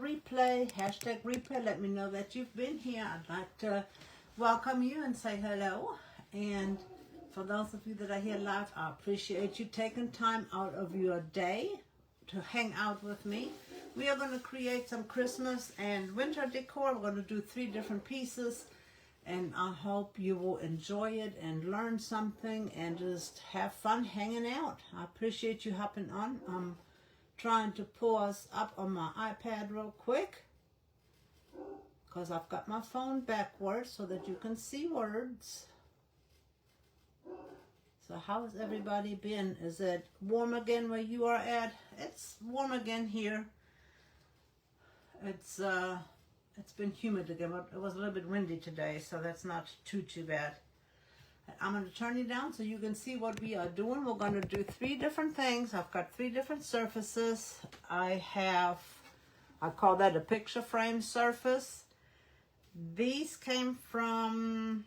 replay, hashtag replay, let me know that you've been here. I'd like to welcome you and say hello. And for those of you that are here live, I appreciate you taking time out of your day to hang out with me. We are going to create some Christmas and winter decor. We're going to do 3 different pieces, and I hope you will enjoy it and learn something and just have fun hanging out. I appreciate you hopping on. I'm trying to pull us up on my iPad real quick because I've got my phone backwards so that you can see words. So how has everybody been? Is it warm again where you are at? It's warm again here. It's been humid again. It was a little bit windy today, so that's not too bad. I'm going to turn it down so you can see what we are doing. We're going to do 3 different things. I've got 3 different surfaces. I call that a picture frame surface. These came from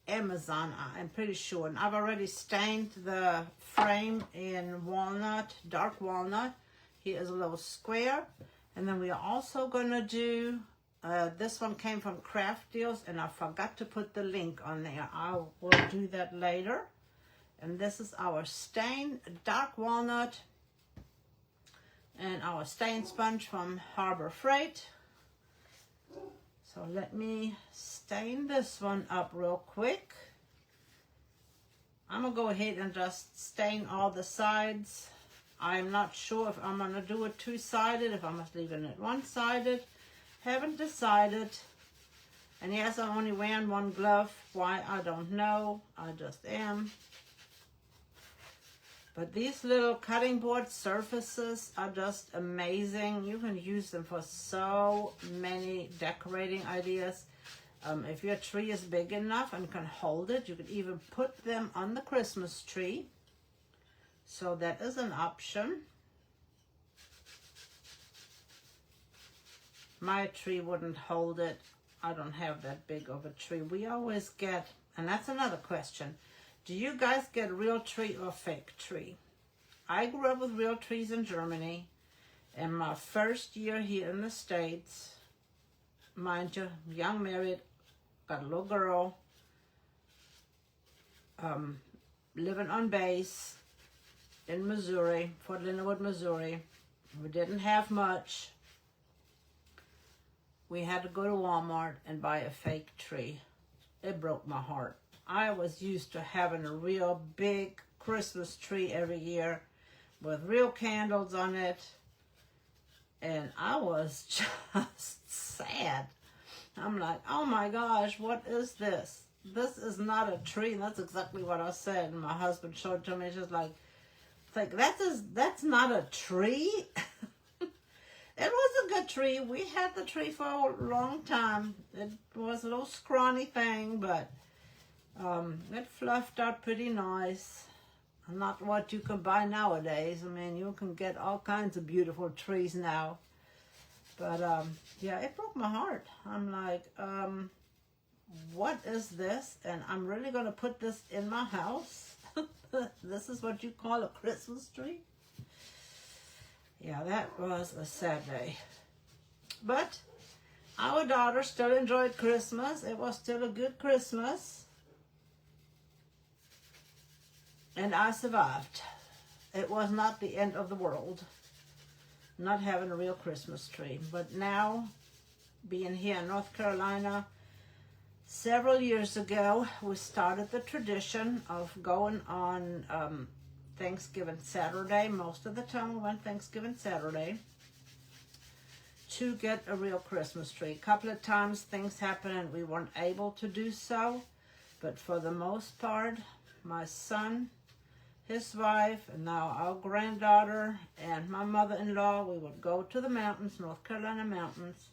Amazon, I'm pretty sure. And I've already stained the frame in walnut, dark walnut. Here is a little square. And then we are also going to do, this one came from Craft Deals, and I forgot to put the link on there. I will do that later. And this is our stain, dark walnut, and our stain sponge from Harbor Freight. So let me stain this one up real quick. I'm going to go ahead and just stain all the sides. I'm not sure if I'm going to do it 2-sided, if I'm just leaving it 1-sided. Haven't decided. And yes, I'm only wearing 1 glove. Why, I don't know. I just am. But these little cutting board surfaces are just amazing. You can use them for so many decorating ideas. If your tree is big enough and can hold it, you could even put them on the Christmas tree. So that is an option. My tree wouldn't hold it. I don't have that big of a tree. We always get, and that's another question, do you guys get real tree or fake tree? I grew up with real trees in Germany, and my first year here in the States, mind you, young married, got a little girl, living on base in Missouri, Fort Leonard, Missouri. We didn't have much. We had to go to Walmart and buy a fake tree. It broke my heart. I was used to having a real big Christmas tree every year with real candles on it. And I was just sad. I'm like, oh my gosh, what is this? This is not a tree. And that's exactly what I said. And my husband showed it to me. It's just like, that's not a tree. It was a good tree. We had the tree for a long time. It was a little scrawny thing, but it fluffed out pretty nice. Not what you can buy nowadays. I mean, you can get all kinds of beautiful trees now. But yeah, it broke my heart. I'm like, what is this? And I'm really going to put this in my house. This is what you call a Christmas tree? Yeah, that was a sad day. But our daughter still enjoyed Christmas. It was still a good Christmas. And I survived. It was not the end of the world, not having a real Christmas tree. But now, being here in North Carolina, several years ago, we started the tradition of going on Thanksgiving Saturday. Most of the time we went Thanksgiving Saturday to get a real Christmas tree. A couple of times things happened and we weren't able to do so. But for the most part, my son, his wife, and now our granddaughter, and my mother-in-law, we would go to the mountains, North Carolina mountains,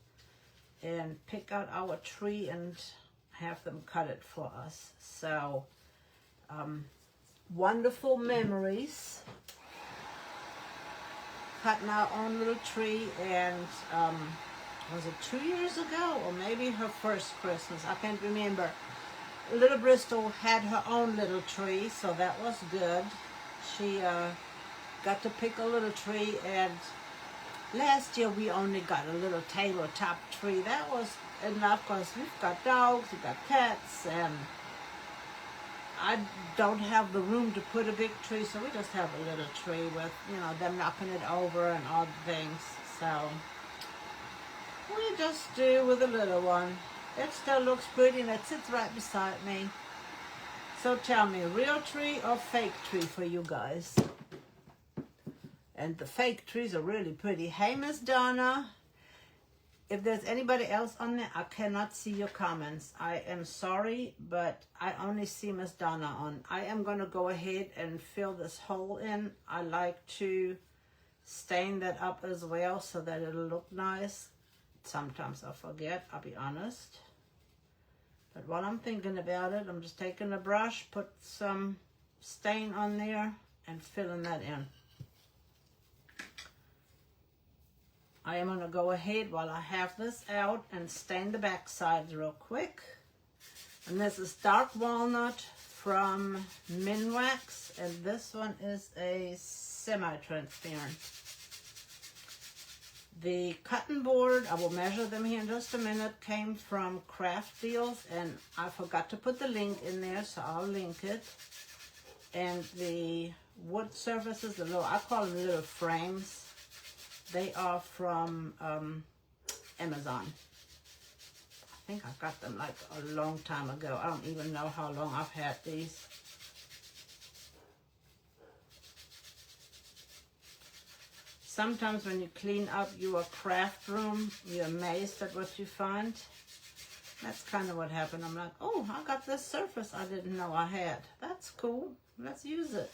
and pick out our tree and have them cut it for us. So, wonderful memories. Cutting our own little tree, and was it 2 years ago, or maybe her first Christmas? I can't remember. Little Bristol had her own little tree, so that was good. She got to pick a little tree, and Last year we only got a little tabletop tree. That was enough because we've got dogs, we've got cats, and I don't have the room to put a big tree, so we just have a little tree with, you know, them knocking it over and all the things. So we just do with a little one. It still looks pretty and it sits right beside me. So tell me, real tree or fake tree for you guys? And the fake trees are really pretty. Hey, Miss Donna. If there's anybody else on there, I cannot see your comments. I am sorry, but I only see Miss Donna on. I am going to go ahead and fill this hole in. I like to stain that up as well so that it'll look nice. Sometimes I forget, I'll be honest. But while I'm thinking about it, I'm just taking a brush, put some stain on there, and filling that in. I am going to go ahead while I have this out and stain the back sides real quick. And this is dark walnut from Minwax, and this one is a semi-transparent. The cutting board, I will measure them here in just a minute, came from Craft Deals, and I forgot to put the link in there, so I'll link it. And the wood surfaces, the little, I call them little frames. They are from Amazon. I think I got them like a long time ago. I don't even know how long I've had these. Sometimes when you clean up your craft room, you're amazed at what you find. That's kind of what happened. I'm like, oh, I got this surface I didn't know I had. That's cool. Let's use it.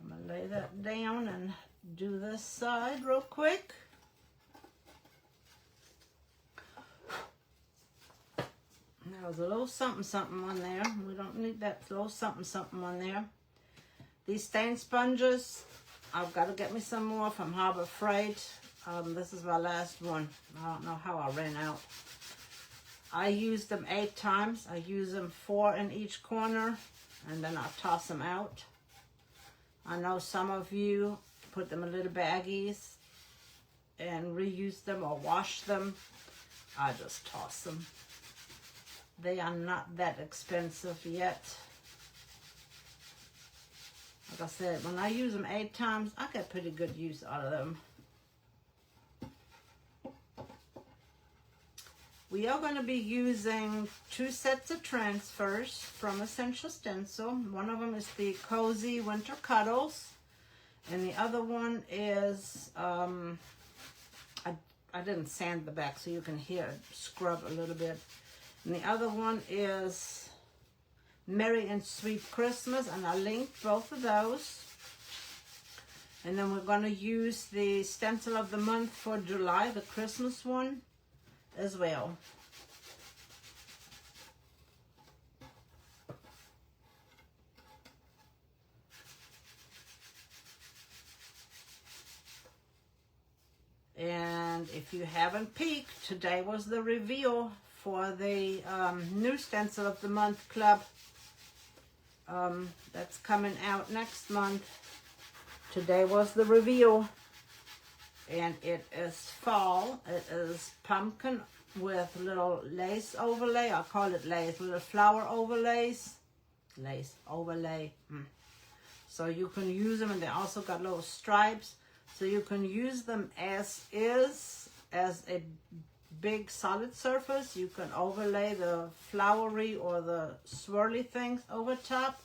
I'm going to lay that down and do this side real quick. There was a little something something on there. We don't need that little something something on there. These stain sponges, I've got to get me some more from Harbor Freight. This is my last one. I don't know how I ran out. I used them 8 times. I use them 4 in each corner, and then I toss them out. I know some of you put them in little baggies and reuse them or wash them. I just toss them. They are not that expensive yet. Like I said, when I use them 8 times, I get pretty good use out of them. We are going to be using 2 sets of transfers from Essential Stencil. One of them is the Cozy Winter Cuddles, and the other one is, I didn't sand the back so you can hear it scrub a little bit. And the other one is Merry and Sweet Christmas, and I linked both of those. And then we're going to use the stencil of the month for July, the Christmas one, as well. And if you haven't peeked, today was the reveal for the new stencil of the month club. That's coming out next month. Today was the reveal. And it is fall. It is pumpkin with little lace overlay. I call it lace, little flower overlays. Lace overlay. So you can use them, and they also got little stripes. So you can use them as is, as a big solid surface. You can overlay the flowery or the swirly things over top.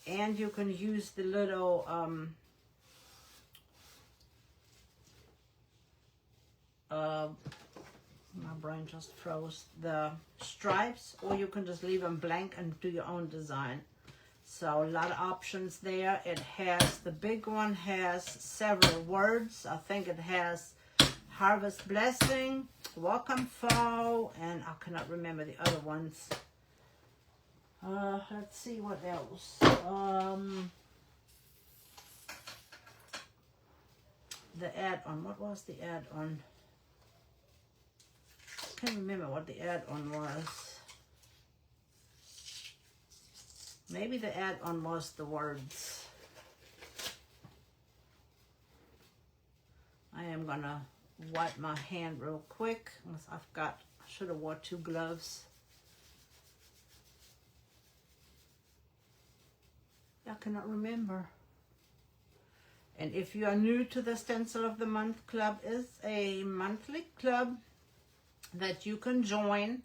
And you can use the little my brain just froze, the stripes, or you can just leave them blank and do your own design. So a lot of options there. It has, the big one has several words. I think it has Harvest Blessing, Welcome Fall, and I cannot remember the other ones. Let's see what else. The add-on, what was the add-on? I can't remember what the add-on was. Maybe the add-on was the words. am gonna wipe my hand real quick. I should have wore 2 gloves. I cannot remember. And if you are new to the Stencil of the Month Club, it's a monthly club that you can join.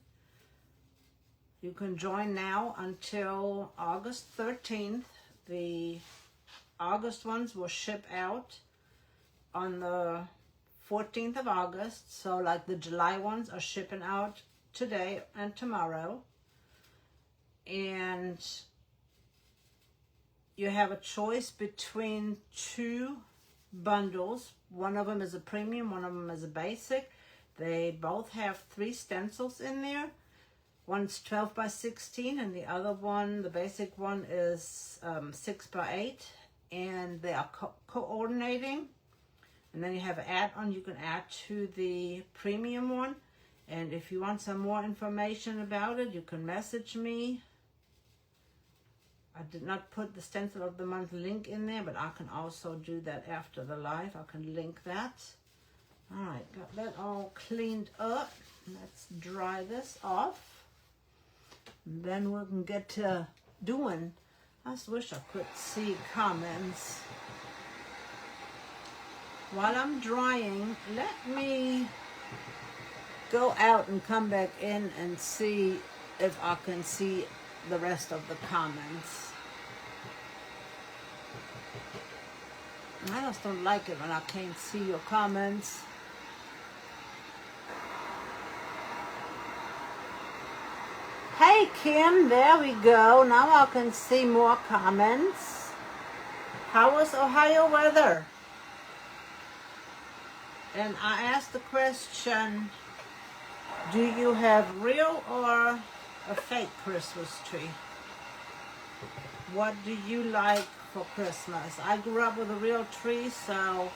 You can join now until August 13th. The August ones will ship out on the 14th of August. So like the July ones are shipping out today and tomorrow. And you have a choice between 2 bundles. One of them is a premium, one of them is a basic. They both have 3 stencils in there. One's 12 by 16 and the other one, the basic one, is 6 by 8. And they are coordinating. And then you have an add-on you can add to the premium one. And if you want some more information about it, you can message me. I did not put the Stencil of the Month link in there, but I can also do that after the live. I can link that. All right, got that all cleaned up. Let's dry this off. And then we can get to doing. I just wish I could see comments. While I'm drying, let me go out and come back in and see if I can see the rest of the comments. I just don't like it when I can't see your comments. Hey Kim, there we go. Now I can see more comments. How was Ohio weather? And I asked the question, do you have real or a fake Christmas tree? What do you like for Christmas? I grew up with a real tree, so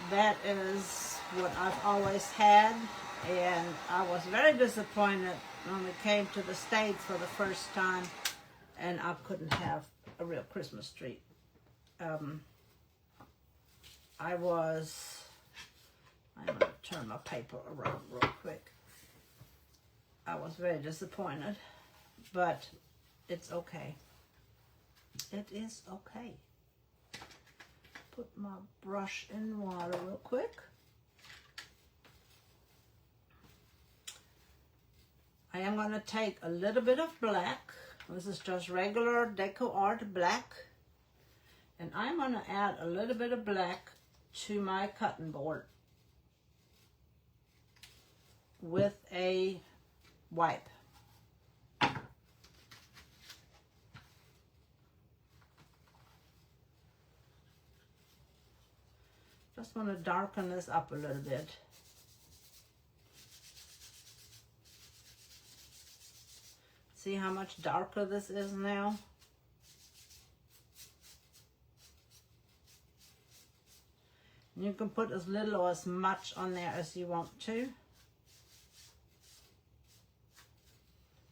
that is what I've always had. And I was very disappointed when we came to the States for the first time and I couldn't have a real Christmas tree. I'm going to turn my paper around real quick. I was very disappointed, but it's okay. It is okay. Put my brush in water real quick. I am going to take a little bit of black. This is just regular Decor Art black. And I'm going to add a little bit of black to my cutting board with a wipe. Just want to darken this up a little bit. See how much darker this is now? You can put as little or as much on there as you want to.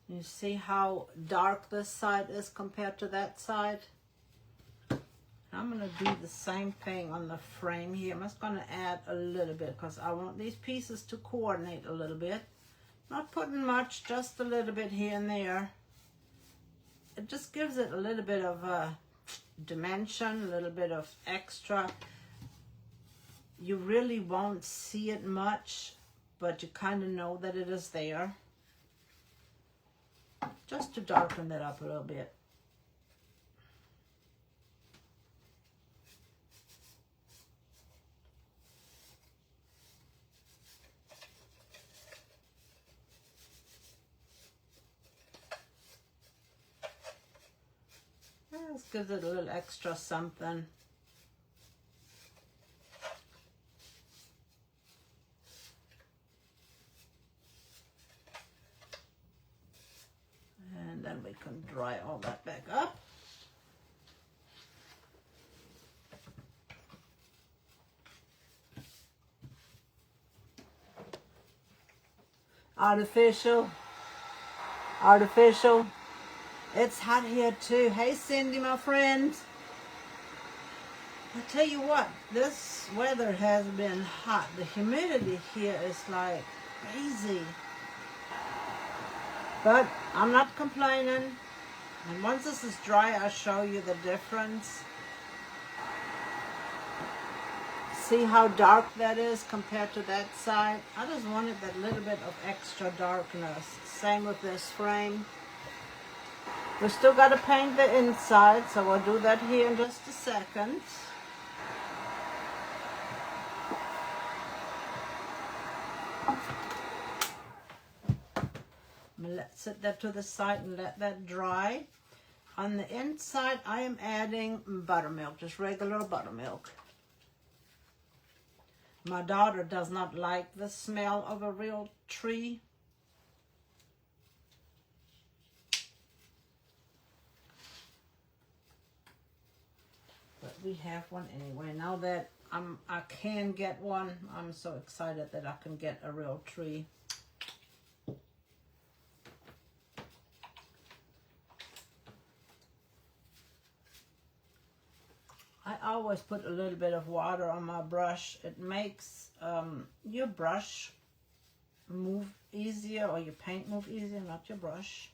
You see how dark this side is compared to that side? I'm going to do the same thing on the frame here. I'm just going to add a little bit because I want these pieces to coordinate a little bit. Not putting much, just a little bit here and there. It just gives it a little bit of a dimension, a little bit of extra. You really won't see it much, but you kind of know that it is there. Just to darken that up a little bit. This gives it a little extra something. And then we can dry all that back up. Artificial. It's hot here too. Hey Cindy, my friend. I tell you what, this weather has been hot. The humidity here is like crazy. But I'm not complaining. And once this is dry, I'll show you the difference. See how dark that is compared to that side? I just wanted that little bit of extra darkness. Same with this frame. We still got to paint the inside, so we'll do that here in just a second. Let's set that to the side and let that dry. On the inside, I am adding buttermilk, just regular buttermilk. My daughter does not like the smell of a real tree. But we have one anyway. Now that I can get one, I'm so excited that I can get a real tree. I always put a little bit of water on my brush. It makes your brush move easier, or your paint move easier, not your brush.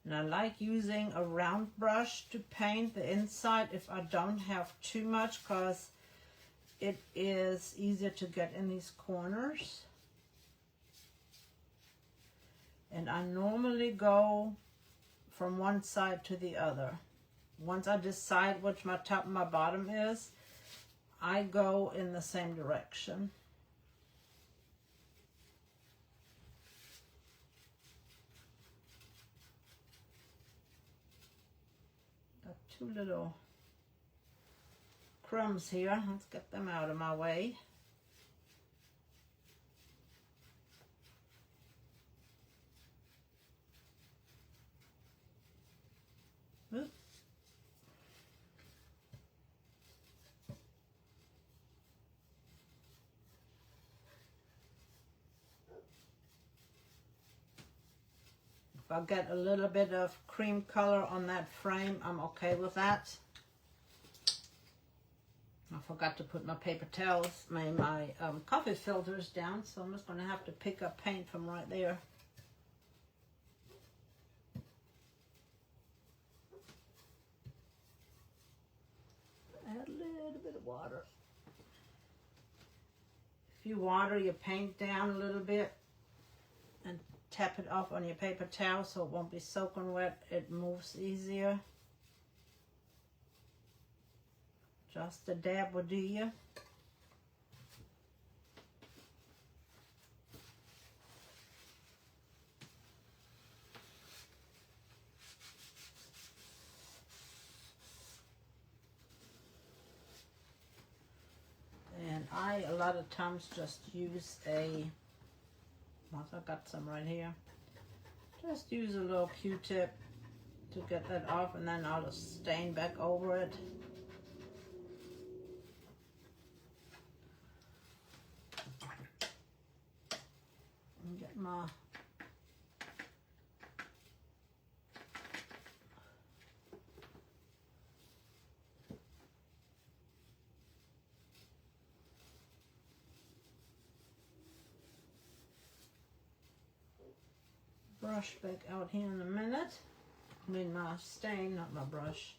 And I like using a round brush to paint the inside if I don't have too much, because it is easier to get in these corners. And I normally go from one side to the other. Once I decide which my top and my bottom is, I go in the same direction. Got two little crumbs here. Let's get them out of my way. Oop. If I get a little bit of cream color on that frame, I'm okay with that. I forgot to put my paper towels, my coffee filters down, so I'm just going to have to pick up paint from right there. Add a little bit of water. If you water your paint down a little bit and tap it off on your paper towel so it won't be soaking wet, it moves easier. Just a dab will do you. And I, a lot of times, just use I've got some right here. Just use a little Q-tip to get that off, and then I'll just stain back over it. Get my brush back out here in a minute. I mean my stain, not my brush.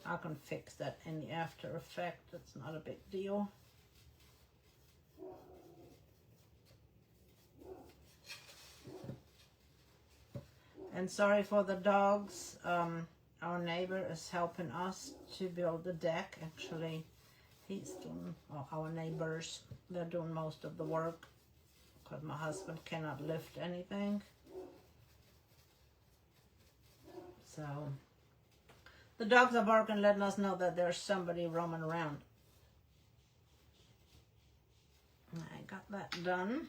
I can fix that in the After Effect. It's not a big deal. And sorry for the dogs. Our neighbor is helping us to build the deck. Actually, he's doing, well, our neighbors, they're doing most of the work because my husband cannot lift anything. So the dogs are barking, letting us know that there's somebody roaming around. I got that done.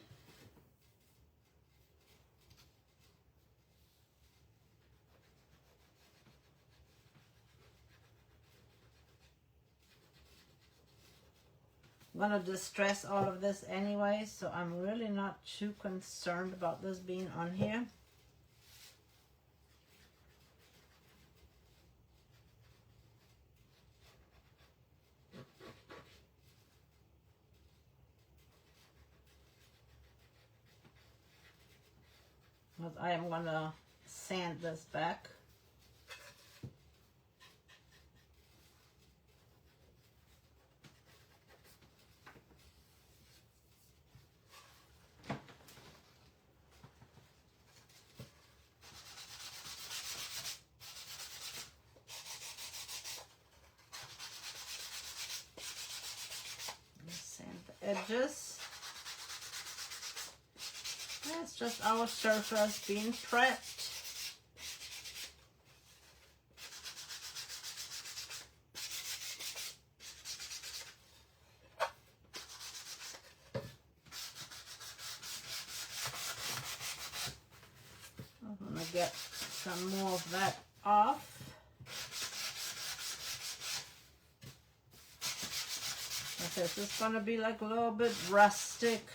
I'm gonna distress all of this anyway, so I'm really not too concerned about this being on here. But I am gonna sand this back. Sand the edges. That's just our surface being prepped. I'm gonna get some more of that off. This is gonna be like a little bit rustic.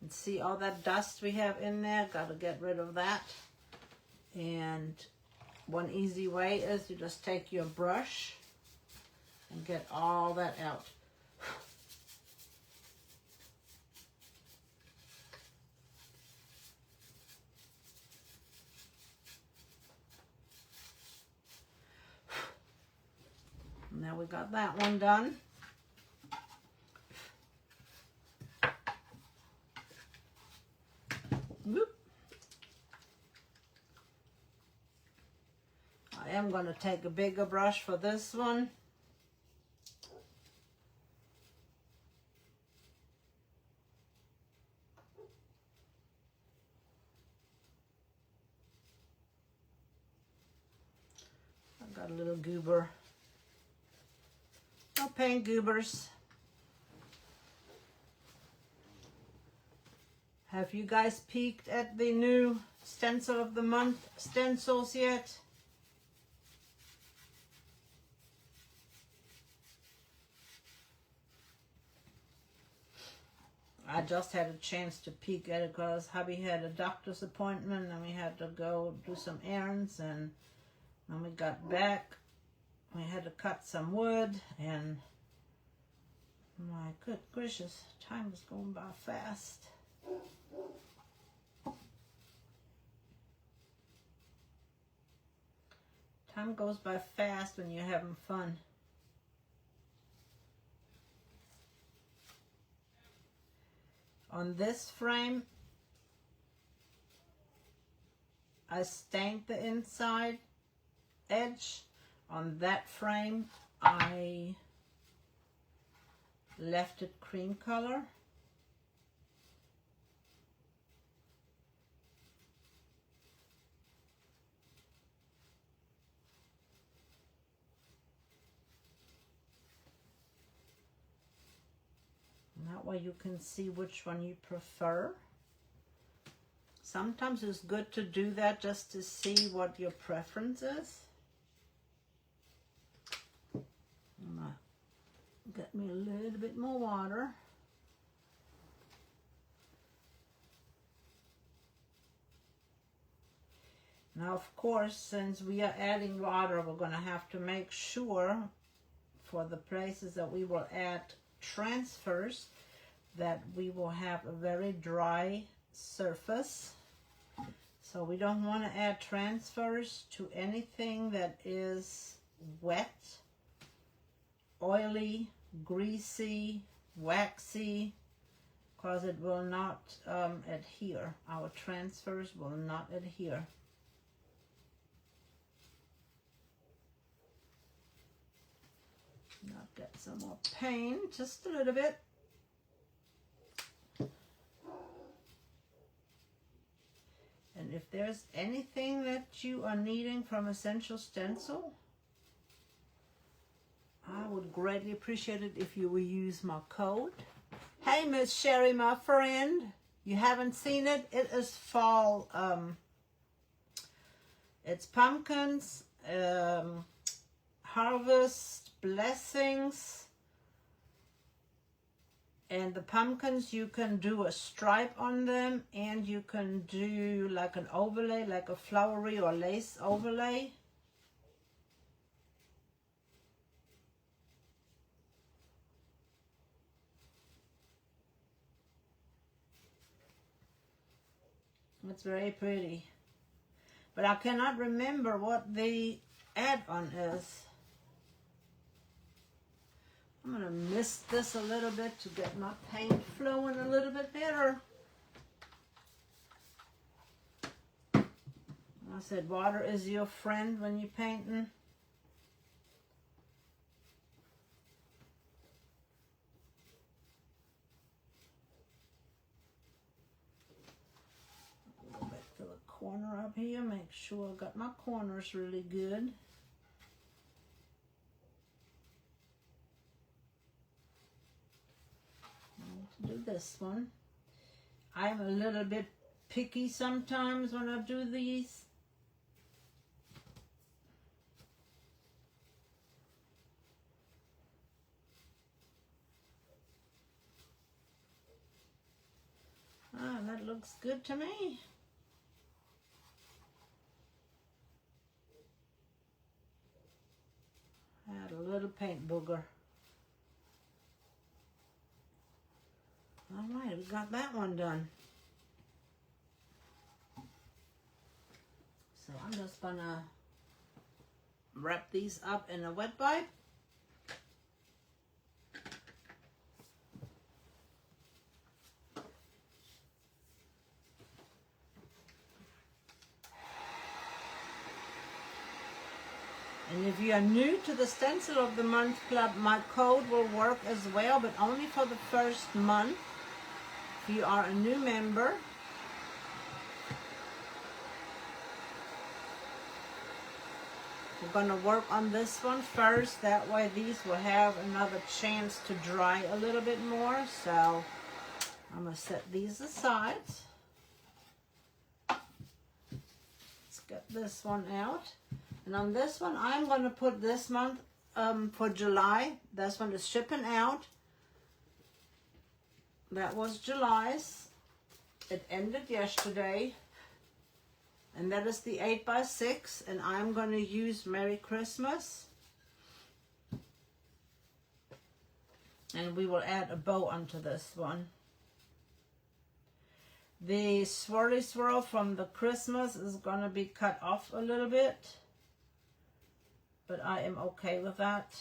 And see all that dust we have in there? Gotta get rid of that. And one easy way is you just take your brush and get all that out. Now we got that one done. Whoop. I am going to take a bigger brush for this one. I've got a little goober. No paint goobers. Have you guys peeked at the new stencil of the month stencils yet? I just had a chance to peek at it because hubby had a doctor's appointment and we had to go do some errands, and when we got back we had to cut some wood, and my good gracious, time is going by fast. Time goes by fast when you're having fun. On this frame, I stained the inside edge. On that frame, I left it cream color. And that way you can see which one you prefer. Sometimes it's good to do that just to see what your preference is. Get me a little bit more water. Now, of course, since we are adding water, we're going to have to make sure for the places that we will add transfers that we will have a very dry surface. So we don't want to add transfers to anything that is wet, oily, greasy, waxy, because it will not adhere. Our transfers will not adhere. Now get some more paint, just a little bit. And if there's anything that you are needing from Essential Stencil, I would greatly appreciate it if you will use my code. Hey, Miss Sherry, my friend. You haven't seen it? It is fall. It's pumpkins harvest, blessings. And the pumpkins, you can do a stripe on them, and you can do like an overlay, like a flowery or lace overlay. It's very pretty. But I cannot remember what the add-on is. I'm going to mist this a little bit to get my paint flowing a little bit better. I said water is your friend when you're painting. Go back to the corner up here, make sure I got my corners really good. Do this one. I'm a little bit picky sometimes when I do these. Ah, that looks good to me. Add a little paint booger. All right, we got that one done. So I'm just gonna wrap these up in a wet wipe. And if you are new to the Stencil of the Month Club, my code will work as well, but only for the first month. If you are a new member, we're going to work on this one first. That way these will have another chance to dry a little bit more. So I'm going to set these aside. Let's get this one out. And on this one, I'm going to put this month for July. This one is shipping out. That was July's. It ended yesterday. And that is the 8x6. And I'm going to use Merry Christmas. And we will add a bow onto this one. The swirly swirl from the Christmas is going to be cut off a little bit. But I am okay with that.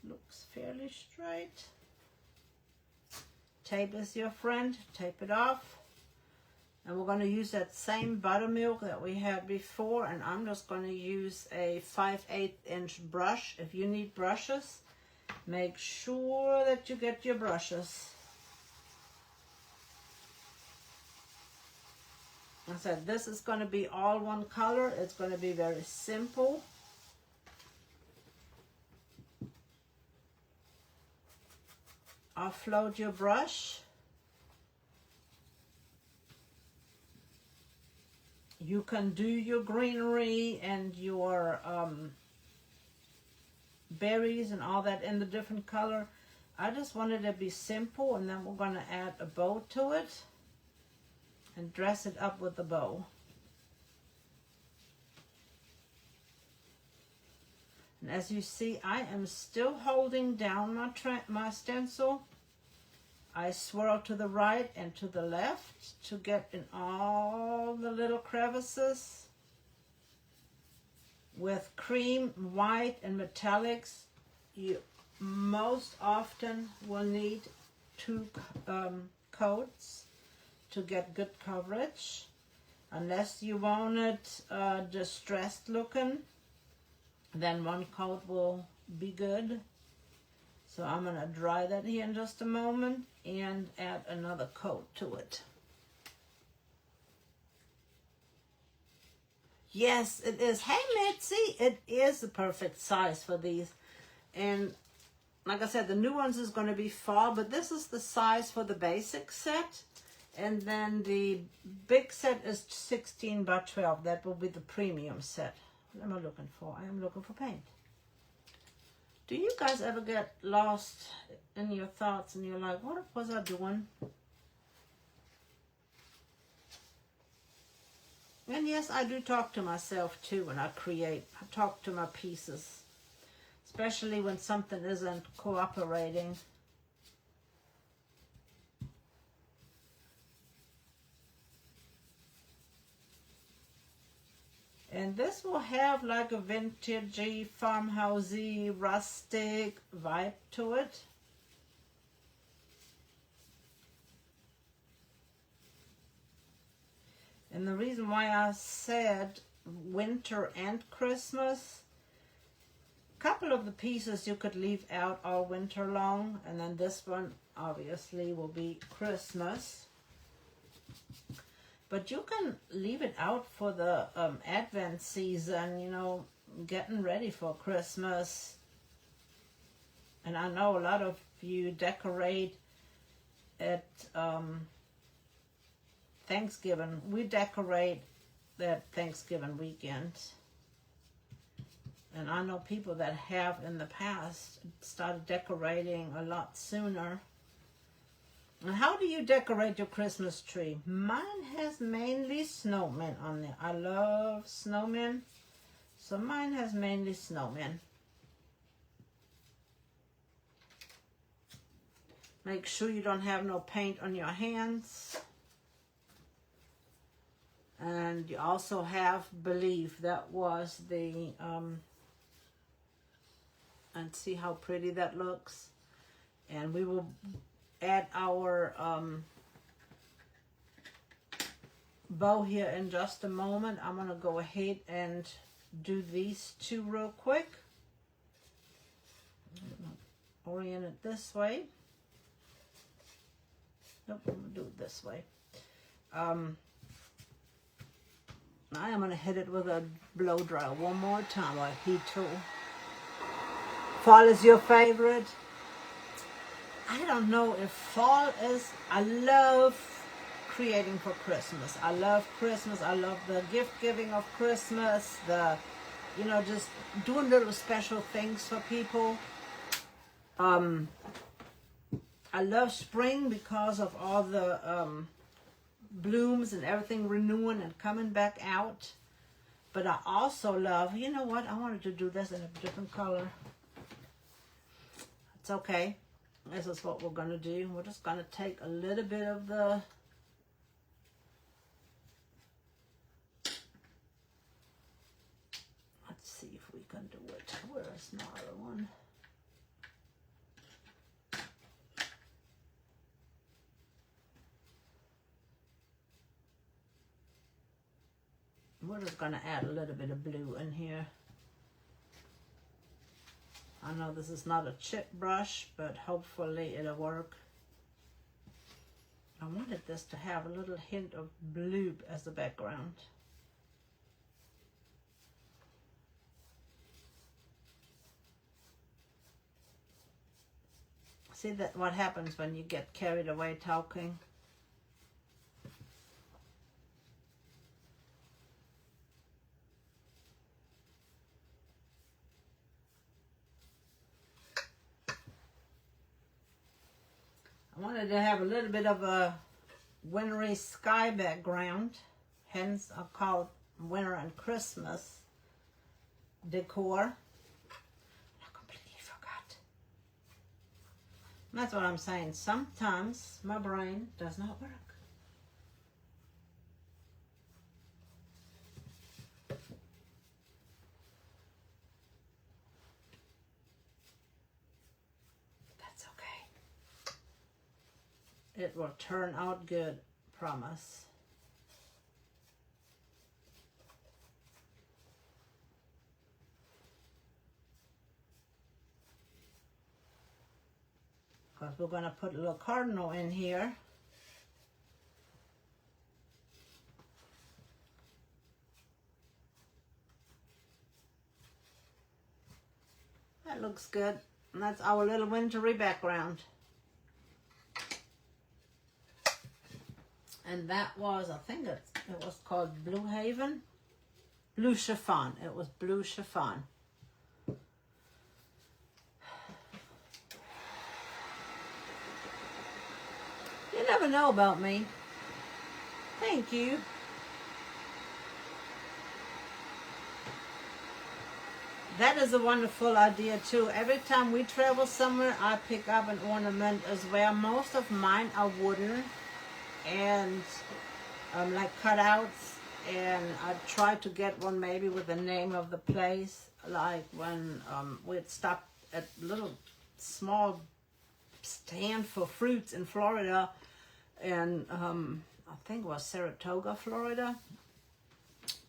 Looks fairly straight. Tape is your friend. Tape it off. And we're going to use that same buttermilk that we had before. And I'm just going to use a 5/8 inch brush. If you need brushes, make sure that you get your brushes. I said this is going to be all one color. It's going to be very simple. Offload your brush. You can do your greenery and your berries and all that in the different color. I just wanted it to be simple, and then we're going to add a bow to it and dress it up with the bow. And as you see, I am still holding down my stencil. I swirl to the right and to the left to get in all the little crevices. With cream, white, and metallics, you most often will need 2 coats to get good coverage. Unless you want it distressed looking, then 1 coat will be good. So I'm going to dry that here in just a moment and add another coat to it. Yes, it is. Hey, Mitzi, it is the perfect size for these. And like I said, the new ones is going to be fall, but this is the size for the basic set. And then the big set is 16 by 12. That will be the premium set. What am I looking for? I am looking for paint. Do you guys ever get lost in your thoughts and you're like, what was I doing? And yes, I do talk to myself too when I create. I talk to my pieces, especially when something isn't cooperating. And this will have like a vintagey, farmhousey, rustic vibe to it. And the reason why I said winter and Christmas, a couple of the pieces you could leave out all winter long, and then this one obviously will be Christmas. But you can leave it out for the Advent season, you know, getting ready for Christmas. And I know a lot of you decorate at Thanksgiving. We decorate that Thanksgiving weekend. And I know people that have in the past started decorating a lot sooner. And how do you decorate your Christmas tree? Mine has mainly snowmen on there. I love snowmen. So mine has mainly snowmen. Make sure you don't have no paint on your hands. And you also have Believe. That was the, and see how pretty that looks. And we will add our bow here in just a moment. I'm going to go ahead and do these two real quick. Orient it this way. Nope, I'm going to do it this way. I am going to hit it with a blow dryer one more time, or a heat tool. Fall is your favorite? I don't know if fall is. I love creating for Christmas. I love Christmas. I love the gift giving of Christmas. The, you know, just doing little special things for people. I love spring because of all the blooms and everything renewing and coming back out. But I also love, you know what? I wanted to do this in a different color. It's okay. This is what we're going to do. We're just going to take a little bit of the let's see if we can do it. Where's my other one? We're just going to add a little bit of blue in here. I know this is not a chip brush, but hopefully it'll work. I wanted this to have a little hint of blue as the background. See that what happens when you get carried away talking? I wanted to have a little bit of a wintry sky background, hence I call it Winter and Christmas Decor. I completely forgot. That's what I'm saying. Sometimes my brain does not work. It will turn out good, promise. Because we're going to put a little cardinal in here. That looks good. And that's our little wintry background. And that was, I think it was called Blue Haven. Blue Chiffon. It was Blue Chiffon. You never know about me. Thank you. That is a wonderful idea too. Every time we travel somewhere, I pick up an ornament as well. Most of mine are wooden and like cutouts, and I try to get one maybe with the name of the place. Like when we'd stop at a little small stand for fruits in Florida, and I think it was Saratoga, Florida.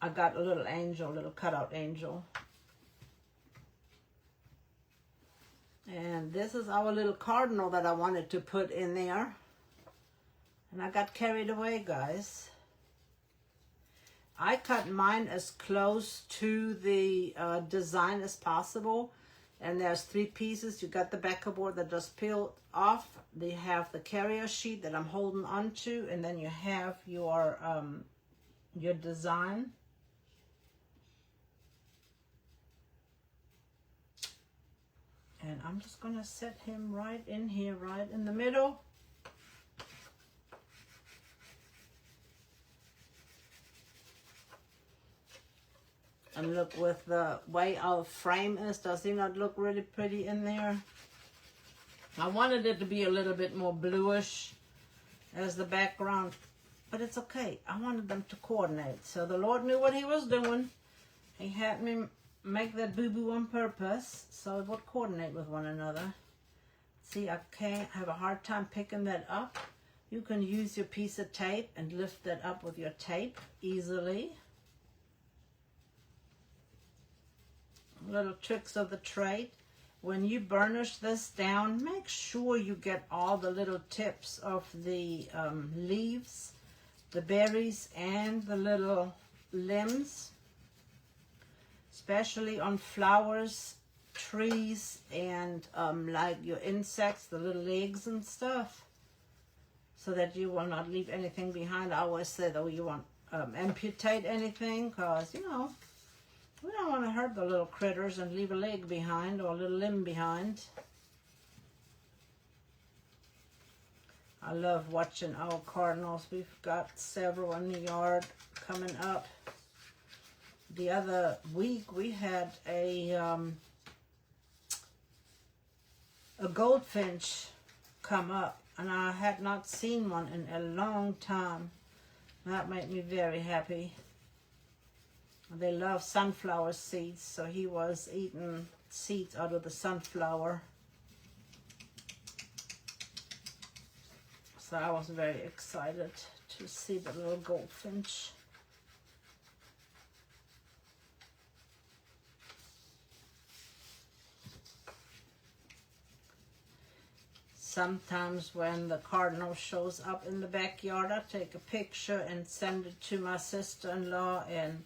I got a little angel, little cutout angel. And this is our little cardinal that I wanted to put in there. And I got carried away, guys. I cut mine as close to the design as possible. And there's 3 pieces. You got the backer board that just peeled off. They have the carrier sheet that I'm holding onto. And then you have your design. And I'm just going to set him right in here, right in the middle. And look, with the way our frame is, does he not look really pretty in there? I wanted it to be a little bit more bluish as the background, but it's okay. I wanted them to coordinate. So the Lord knew what he was doing. He had me make that boo-boo on purpose so it would coordinate with one another. See, I can't have a hard time picking that up. You can use your piece of tape and lift that up with your tape easily. Little tricks of the trade. When you burnish this down, make sure you get all the little tips of the leaves, the berries, and the little limbs, especially on flowers, trees, and like your insects, the little legs and stuff, so that you will not leave anything behind. I always say that you won't amputate anything, because, you know, we don't want to hurt the little critters and leave a leg behind or a little limb behind. I love watching our cardinals. We've got several in the yard coming up. The other week we had a goldfinch come up, and I had not seen one in a long time. That made me very happy. They love sunflower seeds, so he was eating seeds out of the sunflower. So I was very excited to see the little goldfinch. Sometimes when the cardinal shows up in the backyard, I take a picture and send it to my sister-in-law and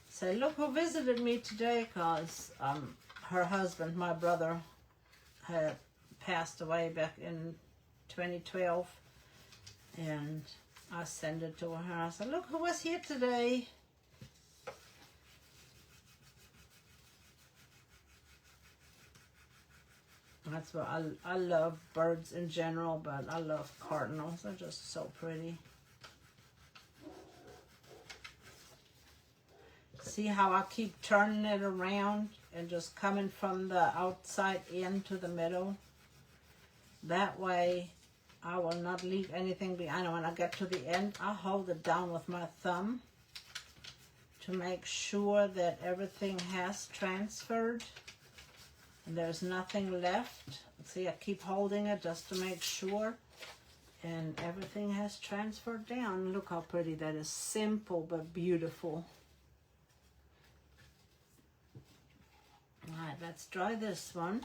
say, look who visited me today, because her husband, my brother, had passed away back in 2012. And I sent it to her. I said, look who was here today. That's what I love birds in general, but I love cardinals. They're just so pretty. See how I keep turning it around and just coming from the outside into the middle? That way I will not leave anything behind. When I get to the end, I hold it down with my thumb to make sure that everything has transferred and there's nothing left. See, I keep holding it just to make sure, and everything has transferred down. Look how pretty that is. Simple but beautiful. All right, let's try this one.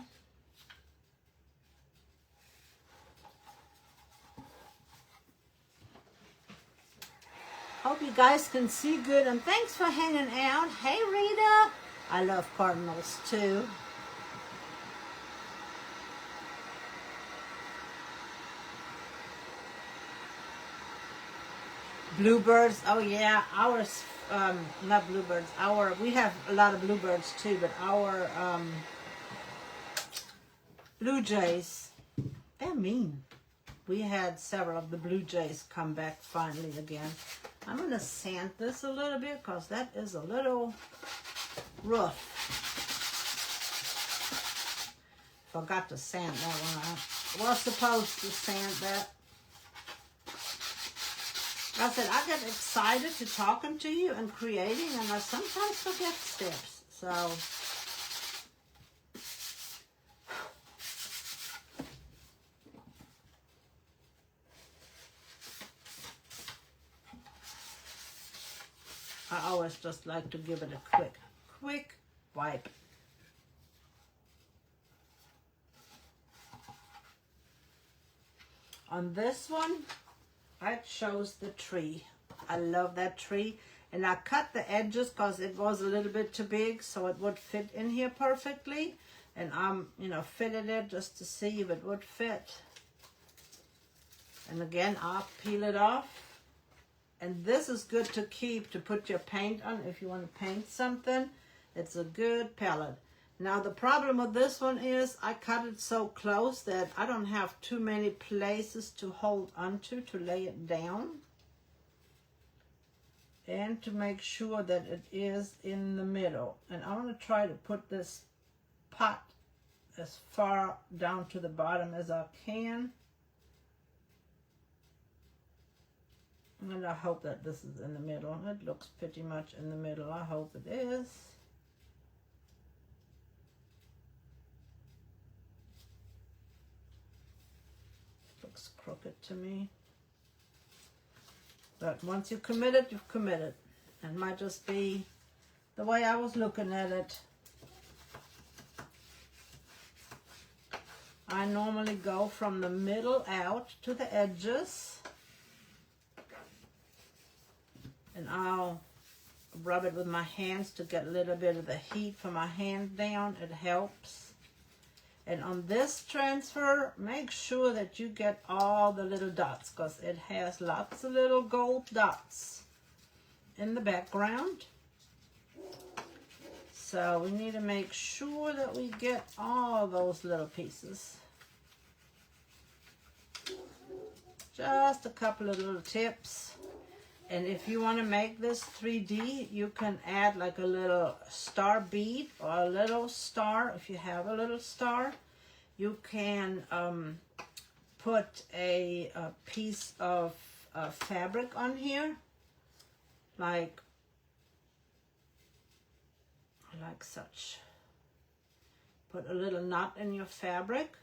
Hope you guys can see good, and thanks for hanging out. Hey, Rita. I love cardinals too. Bluebirds. Oh yeah, ours, not bluebirds. We have a lot of bluebirds too, but our blue jays, they're mean. We had several of the blue jays come back finally again. I'm going to sand this a little bit because that is a little rough. Forgot to sand that one. I was supposed to sand that. I said, I get excited to talking to you and creating, and I sometimes forget steps. So, I always just like to give it a quick wipe. On this one, I chose the tree. I love that tree. And I cut the edges because it was a little bit too big so it would fit in here perfectly. And I'm, fitted it just to see if it would fit. And again, I'll peel it off. And this is good to keep, to put your paint on if you want to paint something. It's a good palette. Now the problem with this one is I cut it so close that I don't have too many places to hold onto to lay it down. And to make sure that it is in the middle. And I want to try to put this pot as far down to the bottom as I can. And I hope that this is in the middle. It looks pretty much in the middle. I hope it is. Looks crooked to me. But once you've committed, you've committed. It might just be the way I was looking at it. I normally go from the middle out to the edges. And I'll rub it with my hands to get a little bit of the heat from my hand down. It helps. And on this transfer, make sure that you get all the little dots because it has lots of little gold dots in the background. So we need to make sure that we get all those little pieces. Just a couple of little tips. And if you want to make this 3D, you can add like a little star bead or a little star. If you have a little star, you can put a piece of fabric on here, like such. Put a little knot in your fabric.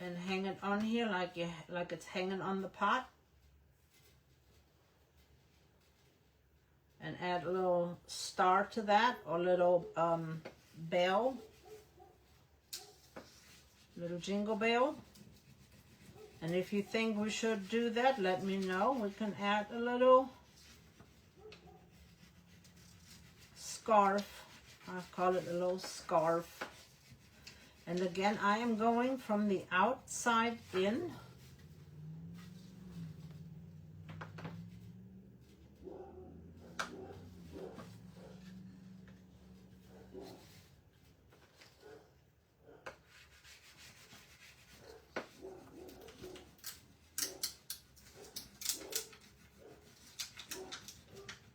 And hang it on here like it's hanging on the pot. And add a little star to that, or a little bell. Little jingle bell. And if you think we should do that, let me know. We can add a little scarf. I call it a little scarf. And again, I am going from the outside in.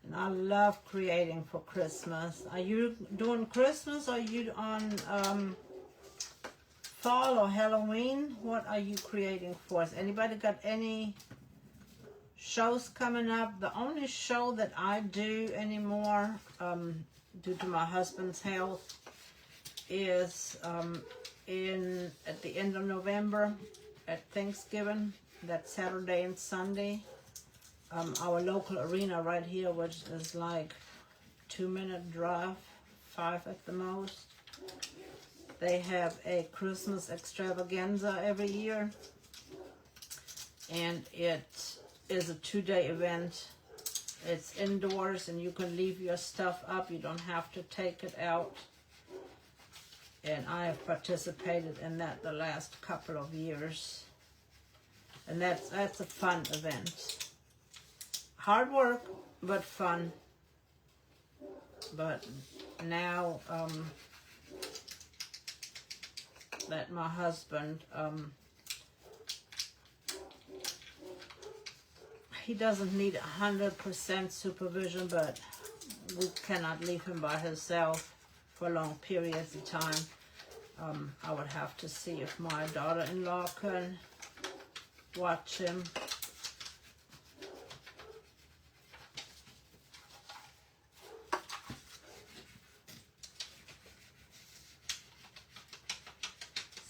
And I love creating for Christmas. Are you doing Christmas? Or are you on fall or Halloween? What are you creating for us? Anybody got any shows coming up? The only show that I do anymore, due to my husband's health, is at the end of November at Thanksgiving, that Saturday and Sunday. Our local arena right here, which is like 2-minute drive, 5 at the most. They have a Christmas extravaganza every year, and it is a 2-day event. It's indoors, and you can leave your stuff up. You don't have to take it out. and I have participated in that the last couple of years. And that's a fun event. Hard work, but fun. But now that my husband, he doesn't need 100% supervision, but we cannot leave him by himself for long periods of time. I would have to see if my daughter-in-law can watch him.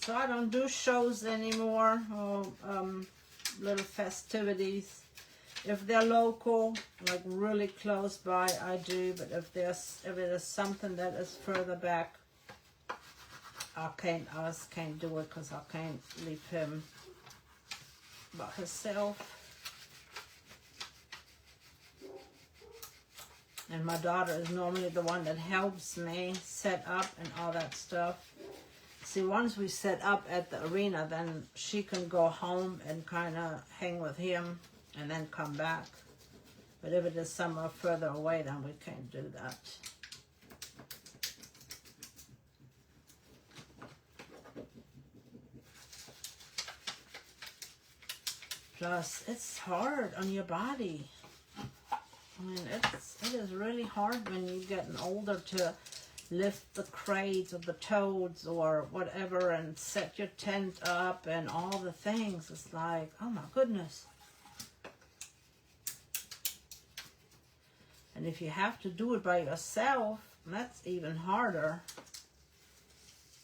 So I don't do shows anymore, or little festivities. If they're local, like really close by, I do. But if it is something that is further back, I just can't do it because I can't leave him by himself. And my daughter is normally the one that helps me set up and all that stuff. See, once we set up at the arena, then she can go home and kind of hang with him and then come back. But if it is somewhere further away, then we can't do that. Plus, it's hard on your body. I mean, it is really hard when you're getting older to lift the crates or the toads or whatever and set your tent up and all the things. It's like, oh my goodness. And if you have to do it by yourself, that's even harder.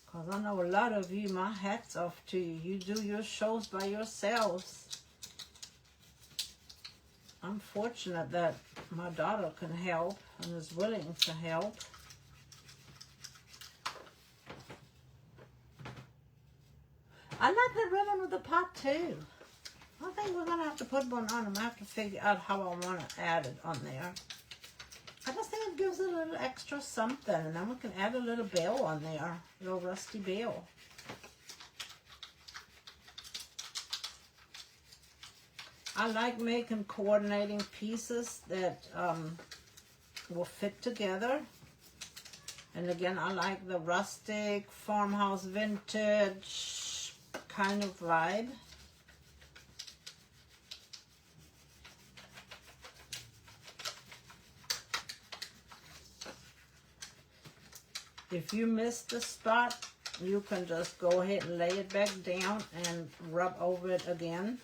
Because I know a lot of you, my hat's off to you. You do your shows by yourselves. I'm fortunate that my daughter can help and is willing to help. I like the ribbon with the pot too. I think we're going to have to put one on. I'm going to have to figure out how I want to add it on there. I just think it gives it a little extra something. And then we can add a little bell on there. A little rusty bell. I like making coordinating pieces that will fit together. And again, I like the rustic, farmhouse, vintage kind of vibe. If you missed the spot, you can just go ahead and lay it back down and rub over it again.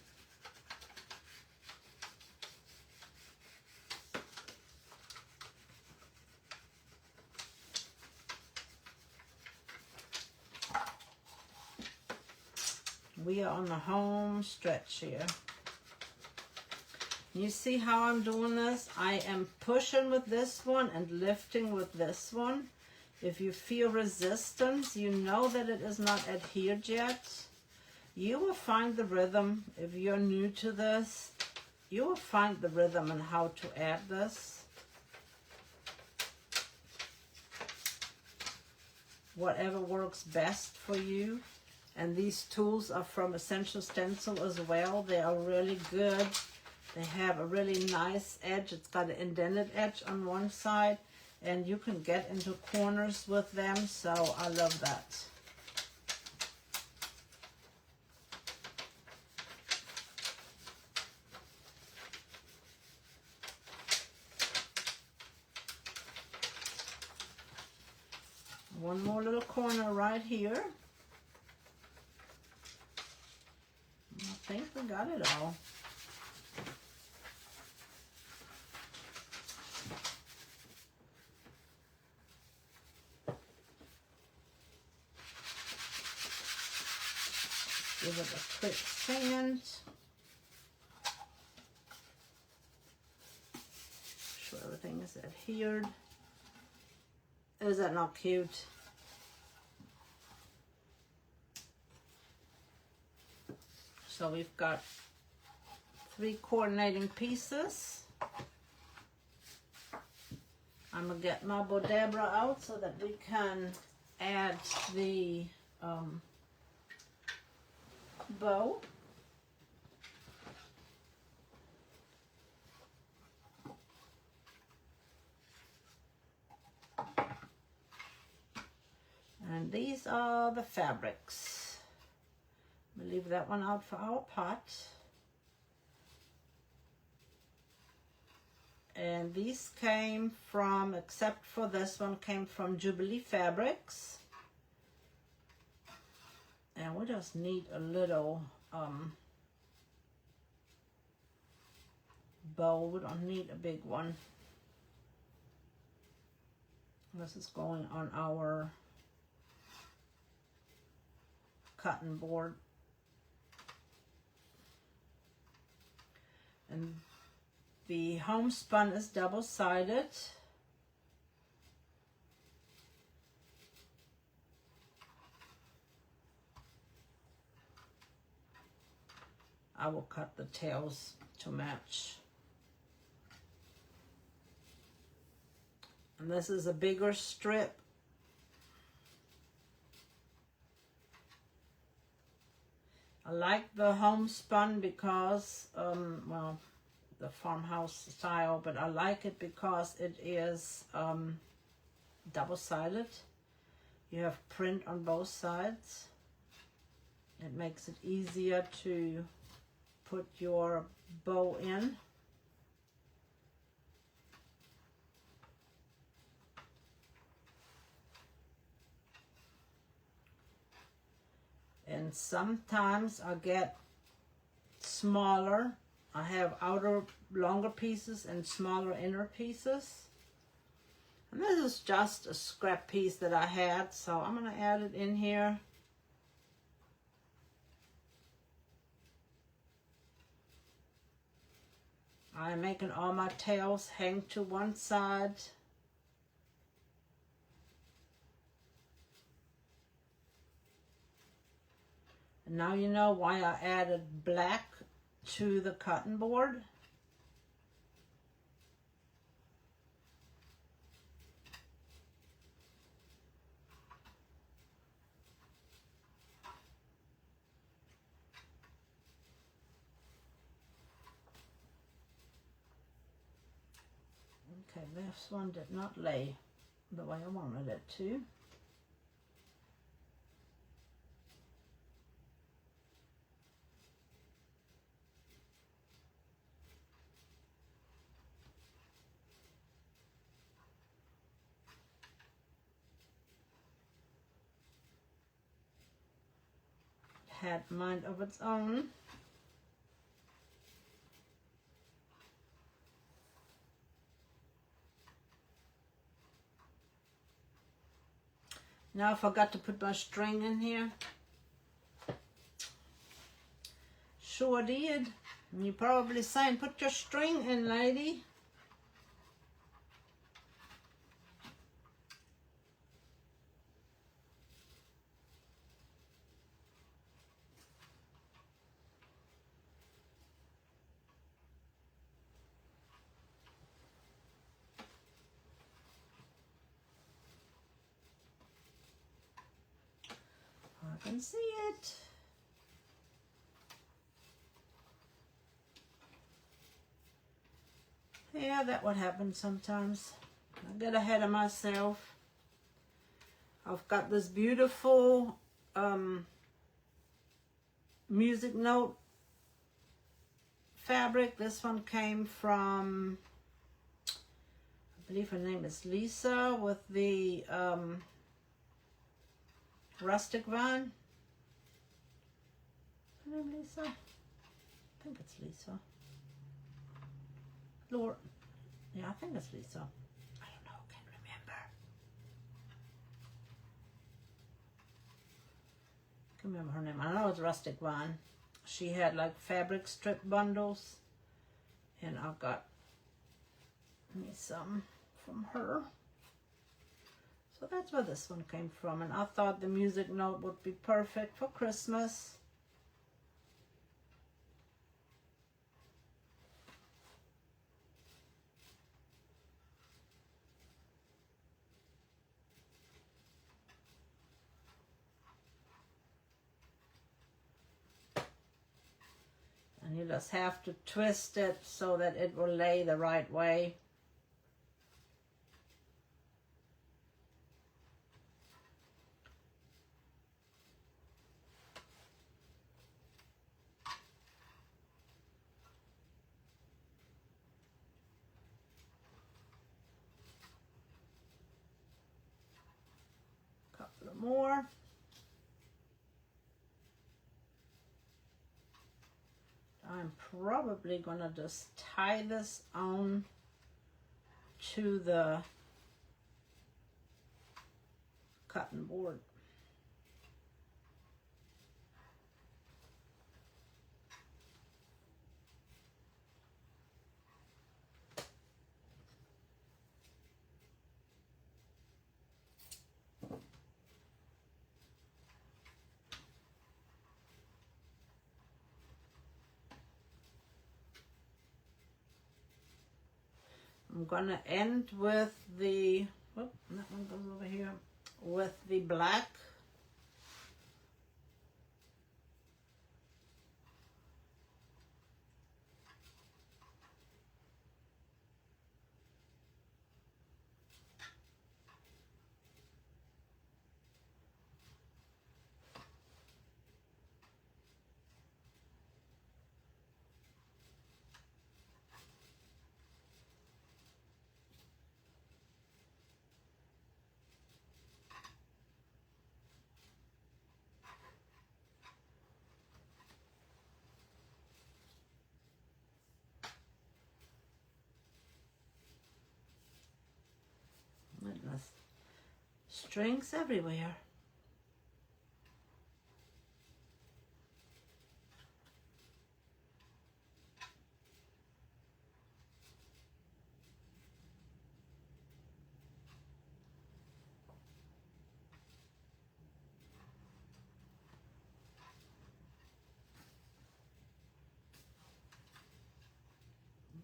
We are on the home stretch here. You see how I'm doing this? I am pushing with this one and lifting with this one. If you feel resistance, you know that it is not adhered yet. You will find the rhythm. If you're new to this, you will find the rhythm and how to add this. Whatever works best for you. And these tools are from Essential Stencil as well. They are really good. They have a really nice edge. It's got an indented edge on one side. And you can get into corners with them. So I love that. One more little corner right here. I think we got it all. Give it a quick sand. Sure everything is adhered. Is that not cute? So we've got 3 coordinating pieces. I'm gonna get my Bodebra out so that we can add the bow. And these are the fabrics. We'll leave that one out for our pot. And these came from, except for this one, came from Jubilee Fabrics. And we just need a little bow. We don't need a big one. This is going on our cotton board. And the homespun is double-sided. I will cut the tails to match. And this is a bigger strip. I like the homespun because, well, the farmhouse style, but I like it because it is double-sided. You have print on both sides. It makes it easier to put your bow in. And sometimes I get smaller. I have outer longer pieces and smaller inner pieces. And this is just a scrap piece that I had, so I'm going to add it in here. I'm making all my tails hang to one side. And now you know why I added black to the cotton board. Okay, this one did not lay the way I wanted it to. Had mind of its own. Now I forgot to put my string in here. Sure did. And you're probably saying, put your string in, lady. I can see it. Yeah, that would happen sometimes. I get ahead of myself. I've got this beautiful music note fabric. This one came from, I believe her name is Lisa, with the Rustic vine. Her name Lisa? I think it's Lisa. Lord, yeah, I think it's Lisa. I don't know, can't remember. I can't remember her name. I know it's Rustic vine. She had like fabric strip bundles, and I got me some from her. So that's where this one came from, and I thought the music note would be perfect for Christmas. just have to twist it so that it will lay the right way. Couple more. I'm probably gonna just tie this on to the cutting board. I'm gonna end with the, whoop, that one goes over here, with the black. Goodness. Strings everywhere.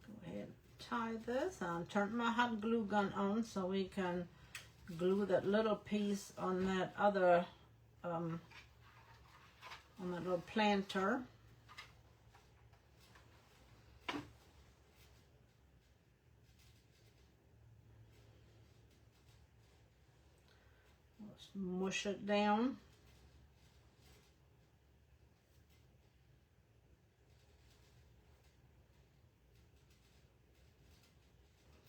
Go ahead and tie this. I'm turning my hot glue gun on so we can glue that little piece on that other on that little planter. Let's mush it down.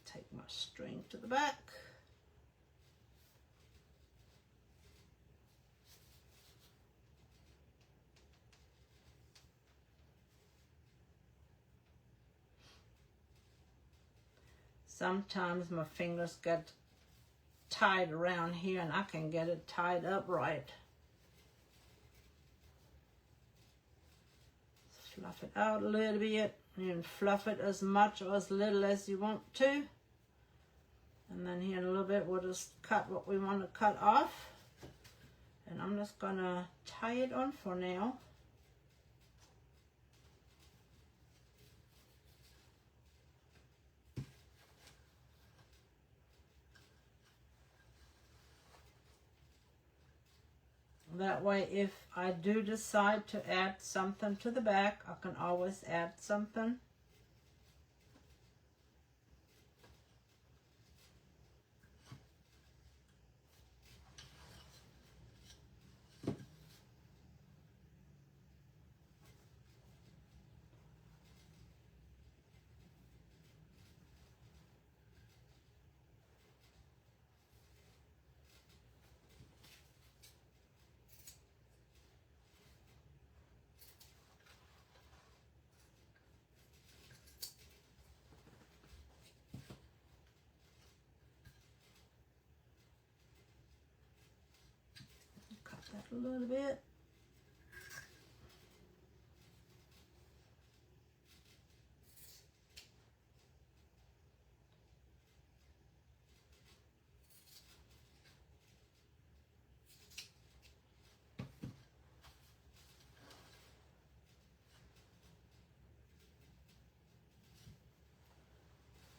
Take my string to the back. Sometimes my fingers get tied around here and I can get it tied up right. Fluff it out a little bit. You can fluff it as much or as little as you want to. And then here in a little bit we'll just cut what we want to cut off. And I'm just gonna tie it on for now. That way, if I do decide to add something to the back, I can always add something. A little bit.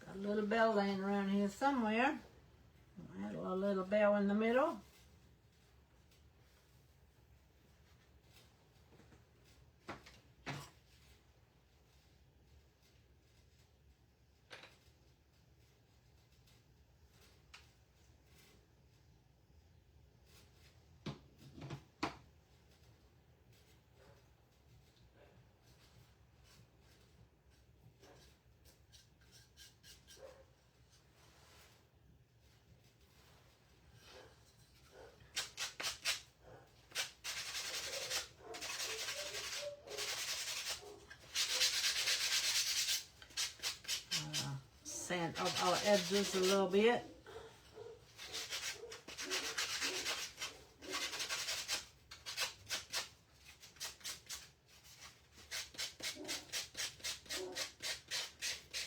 Got a little bell laying around here somewhere. Add a little bell in the middle. sand off our edges a little bit.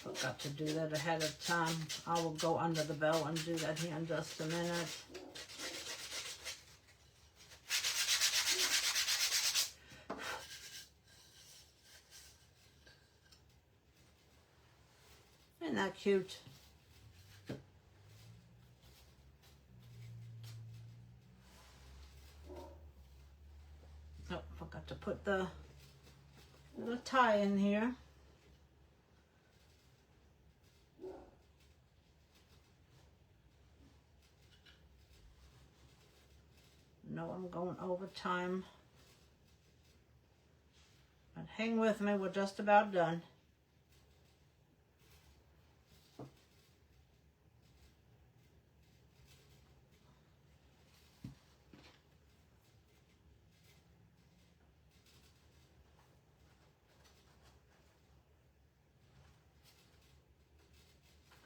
Forgot to do that ahead of time. I will go under the bow and do that here in just a minute. Isn't that cute? Oh, forgot to put the little tie in here. No, I'm going over time. But hang with me, we're just about done.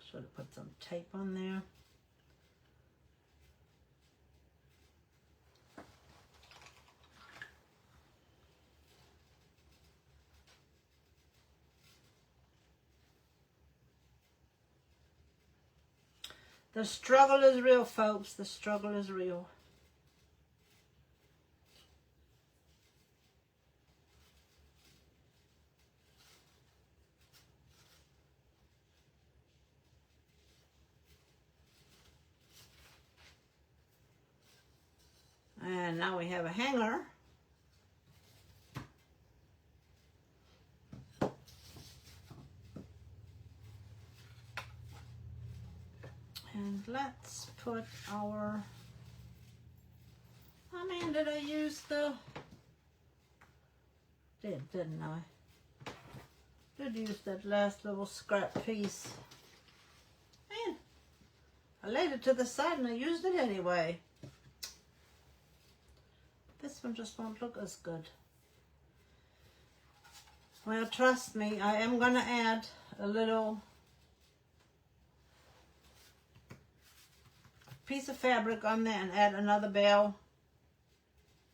Should have put some tape on there. The struggle is real, folks. The struggle is real. And now we have a hanger. And let's put our, did I use didn't I? Did use that last little scrap piece. Man, I laid it to the side and I used it anyway. This one just won't look as good. Well, trust me, I am gonna add a little piece of fabric on there and add another bell.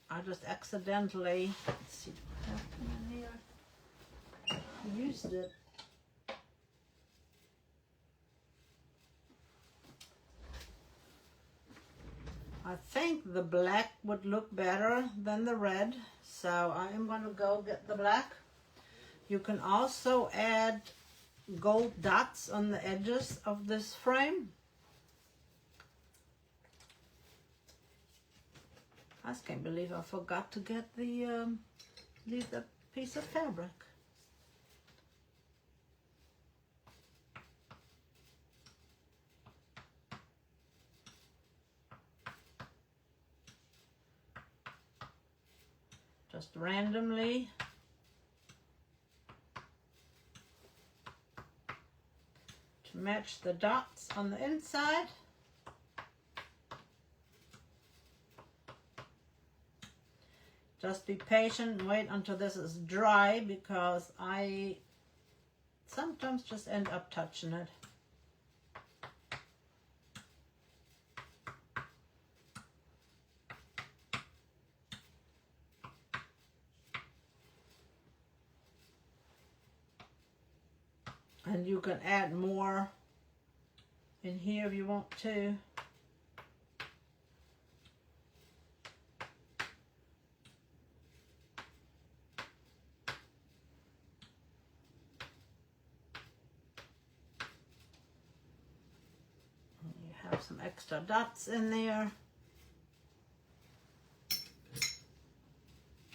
I just accidentally, let's see, what happened in here? I used it. I think the black would look better than the red, so I am going to go get the black. You can also add gold dots on the edges of this frame. I just can't believe I forgot to get leave that piece of fabric. Just randomly to match the dots on the inside. Just be patient and wait until this is dry, because I sometimes just end up touching it. And you can add more in here if you want to. Some extra dots in there.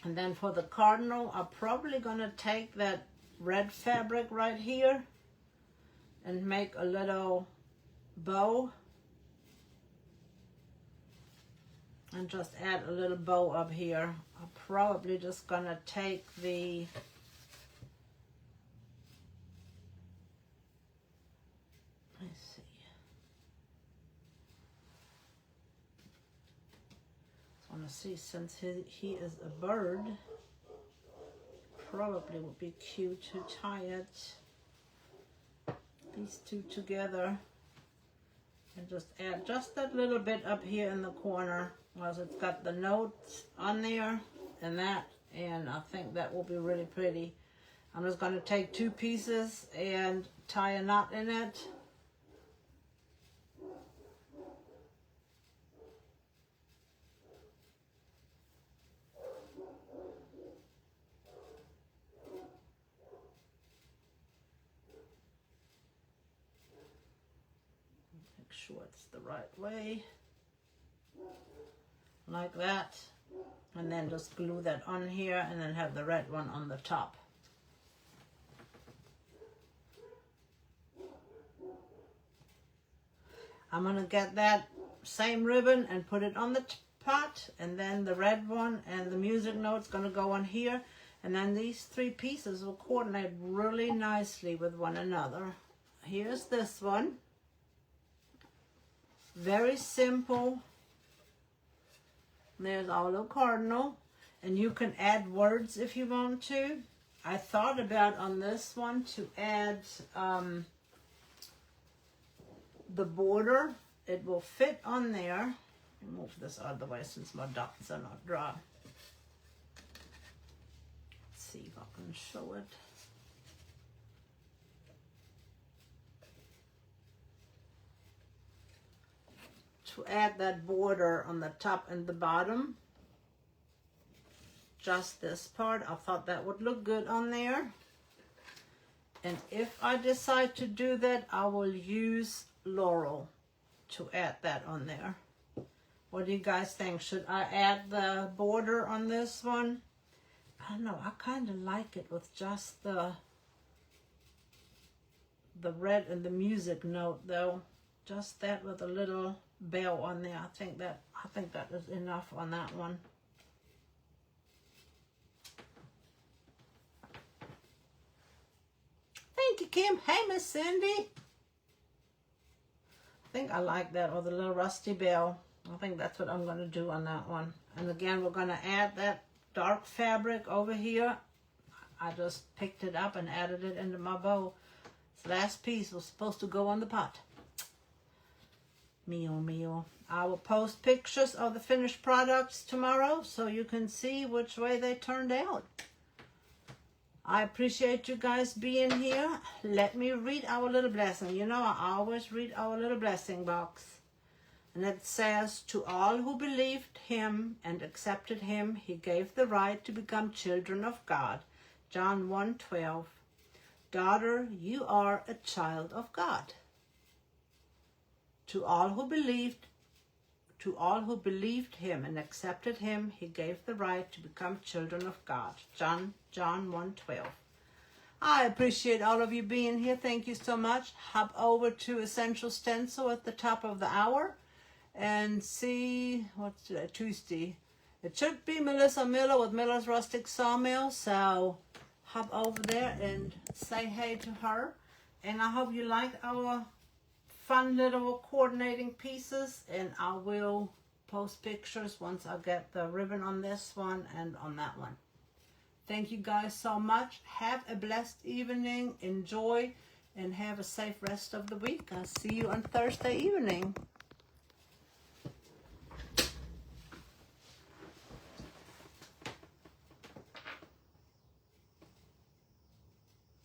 And then for the cardinal, I'm probably going to take that red fabric right here and make a little bow. And just add a little bow up here. I'm probably just going to take the see, since he is a bird, probably would be cute to tie it these two together and just add just that little bit up here in the corner, because it's got the notes on there and that, and I think that will be really pretty. I'm just going to take 2 pieces and tie a knot in it. Make sure it's the right way, like that, and then just glue that on here and then have the red one on the top. I'm going to get that same ribbon and put it on the pot, and then the red one and the music note's going to go on here, and then these 3 pieces will coordinate really nicely with one another. Here's this one. Very simple. There's our little cardinal, and you can add words if you want to. I thought about on this one to add the border. It will fit on there. Move this out of the way since my dots are not dry. Let's see if I can show it. To add that border on the top and the bottom, just this part, I thought that would look good on there. And if I decide to do that, I will use Laurel to add that on there. What do you guys think? Should I add the border on this one? I don't know, I kind of like it with just the red and the music note though. Just that with a little bell on there. I think that is enough on that one. Thank you, Kim. Hey, Miss Cindy. I think I like that with a little rusty bell. I think that's what I'm going to do on that one. And again, we're going to add that dark fabric over here. I just picked it up and added it into my bow. This last piece was supposed to go on the pot. Meal, meal. I will post pictures of the finished products tomorrow so you can see which way they turned out. I appreciate you guys being here. Let me read our little blessing. You know, I always read our little blessing box. And it says, to all who believed him and accepted him, he gave the right to become children of God. John 1:12. Daughter, you are a child of God. To all who believed him and accepted him, he gave the right to become children of God. John 1:12. I appreciate all of you being here. Thank you so much. Hop over to Essential Stencil at the top of the hour and see, what's today? Tuesday. It should be Melissa Miller with Miller's Rustic Sawmill. So hop over there and say hey to her. And I hope you liked our fun little coordinating pieces, and I will post pictures once I get the ribbon on this one and on that one. Thank you guys so much. Have a blessed evening. Enjoy and have a safe rest of the week. I'll see you on Thursday evening.